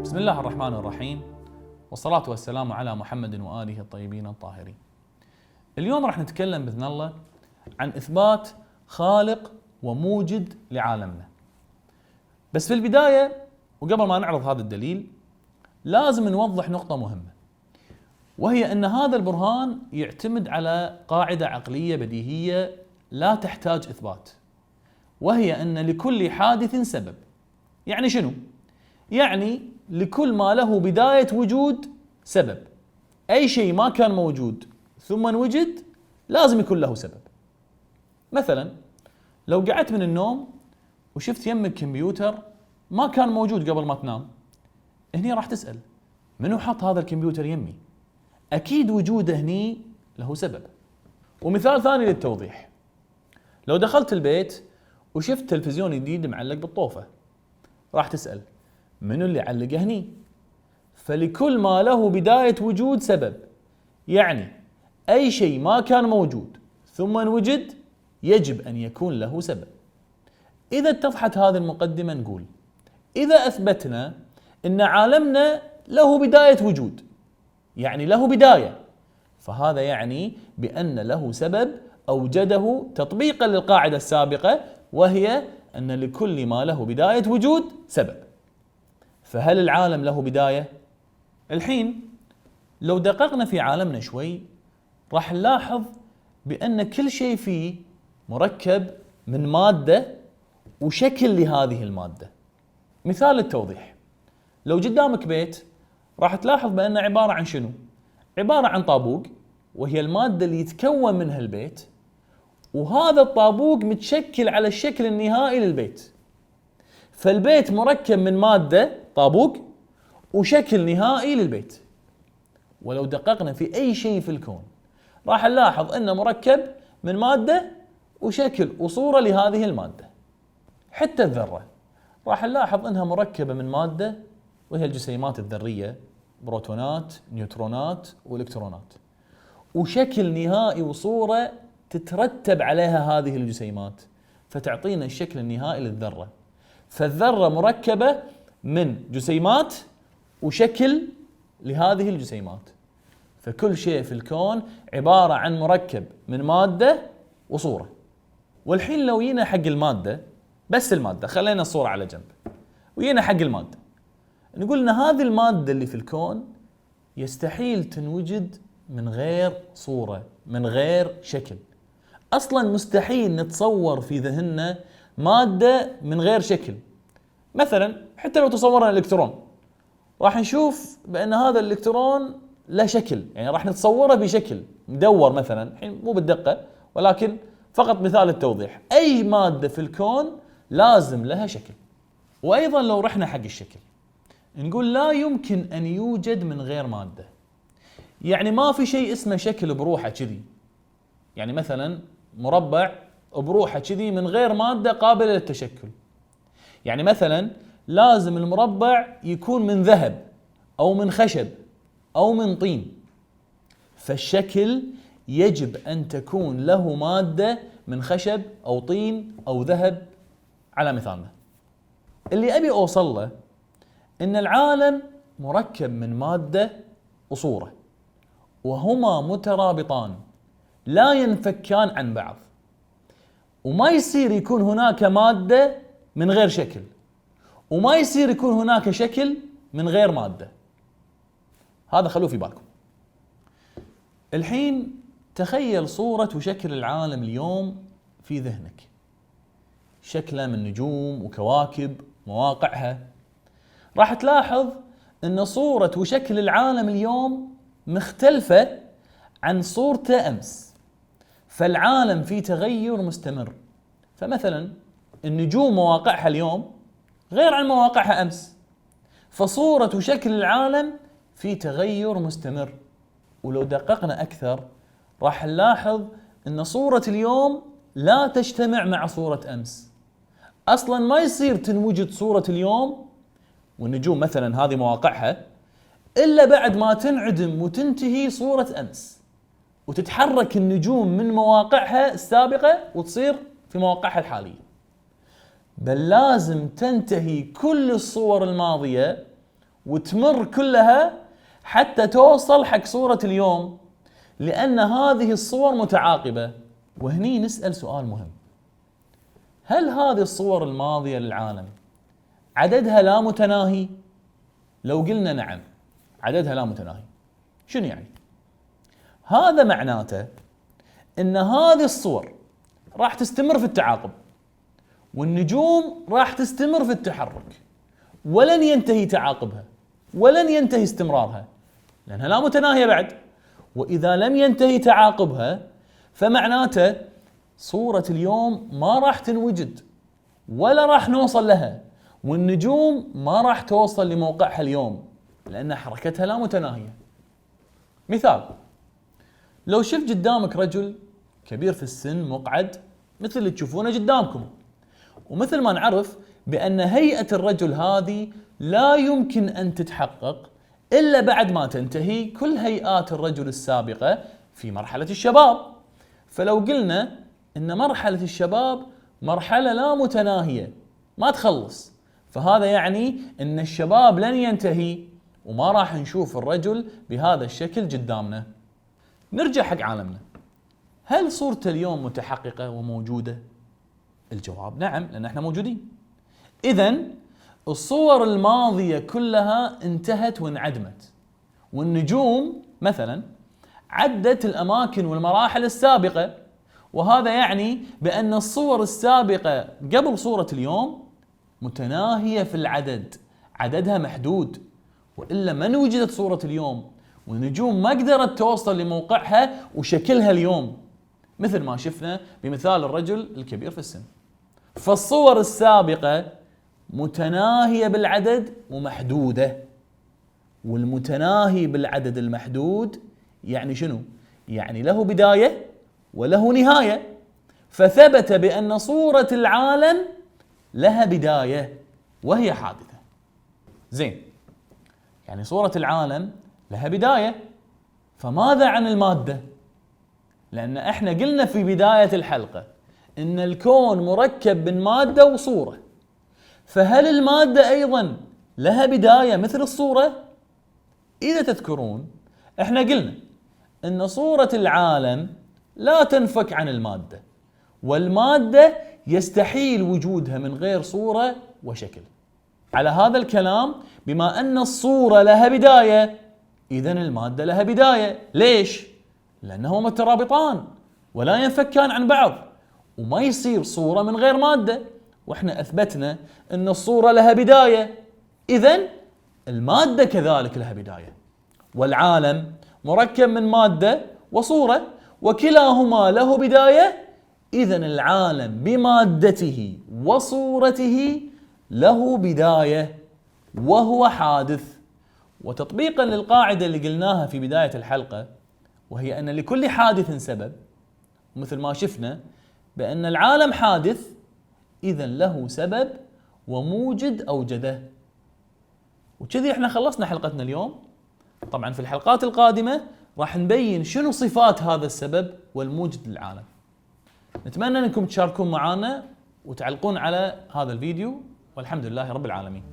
بسم الله الرحمن الرحيم، والصلاة والسلام على محمد وآله الطيبين الطاهرين. اليوم راح نتكلم بإذن الله عن إثبات خالق وموجد لعالمنا. بس في البداية وقبل ما نعرض هذا الدليل لازم نوضح نقطة مهمة، وهي أن هذا البرهان يعتمد على قاعدة عقلية بديهية لا تحتاج إثبات، وهي أن لكل حادث سبب. يعني شنو؟ يعني لكل ما له بداية وجود سبب. أي شيء ما كان موجود ثم وجد لازم يكون له سبب. مثلا لو قعدت من النوم وشفت يمك كمبيوتر ما كان موجود قبل ما تنام، هني راح تسأل منو حط هذا الكمبيوتر يمي؟ أكيد وجوده هني له سبب. ومثال ثاني للتوضيح، لو دخلت البيت وشفت تلفزيون جديد معلق بالطوفة، راح تسأل منو اللي علقه هني؟ فلكل ما له بداية وجود سبب. يعني أي شيء ما كان موجود ثم وجد يجب أن يكون له سبب. إذا اتضحت هذه المقدمة نقول إذا أثبتنا أن عالمنا له بداية وجود، يعني له بداية، فهذا يعني بأن له سبب أوجده تطبيقا للقاعدة السابقة، وهي أن لكل ما له بداية وجود سبب. فهل العالم له بداية؟ الحين لو دققنا في عالمنا شوي راح نلاحظ بأن كل شيء فيه مركب من مادة وشكل لهذه المادة. مثال للتوضيح، لو قدامك بيت راح تلاحظ بأنه عبارة عن شنو؟ عبارة عن طابوق، وهي المادة اللي يتكون منها البيت، وهذا الطابوق متشكل على الشكل النهائي للبيت. فالبيت مركب من مادة طابوق وشكل نهائي للبيت. ولو دققنا في أي شيء في الكون راح نلاحظ أنه مركب من مادة وشكل وصورة لهذه المادة. حتى الذرة راح نلاحظ أنها مركبة من مادة، وهي الجسيمات الذرية، بروتونات، نيوترونات والإلكترونات، وشكل نهائي وصورة تترتب عليها هذه الجسيمات فتعطينا الشكل النهائي للذرة. فالذرة مركبة من جسيمات وشكل لهذه الجسيمات. فكل شيء في الكون عبارة عن مركب من مادة وصورة. والحين لو جينا حق المادة، بس المادة، خلينا الصورة على جنب، وجينا حق المادة، نقول ان هذه المادة اللي في الكون يستحيل تنوجد من غير صورة، من غير شكل. اصلا مستحيل نتصور في ذهننا مادة من غير شكل. مثلا حتى لو تصورنا الالكترون راح نشوف بأن هذا الإلكترون له شكل، يعني راح نتصوره بشكل مدور مثلا، الحين مو بالدقة ولكن فقط مثال التوضيح. أي مادة في الكون لازم لها شكل. وأيضا لو رحنا حق الشكل نقول لا يمكن أن يوجد من غير مادة. يعني ما في شيء اسمه شكل بروحه كذي، يعني مثلا مربع بروحه كذي من غير مادة قابلة للتشكل. يعني مثلا لازم المربع يكون من ذهب أو من خشب أو من طين. فالشكل يجب أن تكون له مادة من خشب أو طين أو ذهب على مثالنا. اللي أبي أوصل له إن العالم مركب من مادة وصورة، وهما مترابطان لا ينفكان عن بعض، وما يصير يكون هناك مادة من غير شكل، وما يصير يكون هناك شكل من غير مادة. هذا خلوه في بالكم. الحين تخيل صورة وشكل العالم اليوم في ذهنك، شكله من نجوم وكواكب مواقعها. راح تلاحظ ان صورة وشكل العالم اليوم مختلفة عن صورته أمس. فالعالم في تغير مستمر. فمثلا النجوم مواقعها اليوم غير عن مواقعها أمس، فصورة وشكل العالم في تغير مستمر. ولو دققنا أكثر راح نلاحظ أن صورة اليوم لا تجتمع مع صورة أمس. أصلا ما يصير تنوجد صورة اليوم والنجوم مثلا هذه مواقعها إلا بعد ما تنعدم وتنتهي صورة أمس، وتتحرك النجوم من مواقعها السابقة وتصير في مواقعها الحالية. بل لازم تنتهي كل الصور الماضية وتمر كلها حتى توصل حق صورة اليوم، لأن هذه الصور متعاقبة. وهني نسأل سؤال مهم: هل هذه الصور الماضية للعالم عددها لا متناهي؟ لو قلنا نعم، عددها لا متناهي، شنو يعني؟ هذا معناته ان هذه الصور راح تستمر في التعاقب، والنجوم راح تستمر في التحرك، ولن ينتهي تعاقبها ولن ينتهي استمرارها، لأنها لا متناهية بعد. وإذا لم ينتهي تعاقبها فمعناته صورة اليوم ما راح تنوجد ولا راح نوصل لها، والنجوم ما راح توصل لموقعها اليوم، لأن حركتها لا متناهية. مثال: لو شفت قدامك رجل كبير في السن مقعد مثل اللي تشوفونه قدامكم، ومثل ما نعرف بأن هيئة الرجل هذه لا يمكن أن تتحقق إلا بعد ما تنتهي كل هيئات الرجل السابقة في مرحلة الشباب. فلو قلنا إن مرحلة الشباب مرحلة لا متناهية ما تخلص، فهذا يعني إن الشباب لن ينتهي وما راح نشوف الرجل بهذا الشكل قدامنا. نرجع حق عالمنا، هل صورة اليوم متحققة وموجودة؟ الجواب نعم، لأن احنا موجودين. إذن الصور الماضية كلها انتهت وانعدمت، والنجوم مثلا عدت الأماكن والمراحل السابقة، وهذا يعني بأن الصور السابقة قبل صورة اليوم متناهية في العدد، عددها محدود، وإلا ما وجدت صورة اليوم، والنجوم ما قدرت توصل لموقعها وشكلها اليوم، مثل ما شفنا بمثال الرجل الكبير في السن. فالصور السابقة متناهية بالعدد ومحدودة، والمتناهي بالعدد المحدود يعني شنو؟ يعني له بداية وله نهاية. فثبت بأن صورة العالم لها بداية وهي حادثة. زين، يعني صورة العالم لها بداية، فماذا عن المادة؟ لأن احنا قلنا في بداية الحلقة إن الكون مركب من مادة وصورة، فهل المادة أيضا لها بداية مثل الصورة؟ إذا تذكرون احنا قلنا إن صورة العالم لا تنفك عن المادة، والمادة يستحيل وجودها من غير صورة وشكل. على هذا الكلام، بما أن الصورة لها بداية، إذن المادة لها بداية. ليش؟ لأنهما مترابطان ولا ينفكان عن بعض، وما يصير صورة من غير مادة، واحنا أثبتنا أن الصورة لها بداية، إذن المادة كذلك لها بداية. والعالم مركب من مادة وصورة، وكلاهما له بداية، إذن العالم بمادته وصورته له بداية وهو حادث. وتطبيقا للقاعدة اللي قلناها في بداية الحلقة، وهي أن لكل حادث سبب، مثل ما شفنا بأن العالم حادث، إذن له سبب وموجد أوجده. وكذي احنا خلصنا حلقتنا اليوم. طبعا في الحلقات القادمة راح نبين شنو صفات هذا السبب والموجد للعالم. نتمنى أنكم تشاركون معنا وتعلقون على هذا الفيديو، والحمد لله رب العالمين.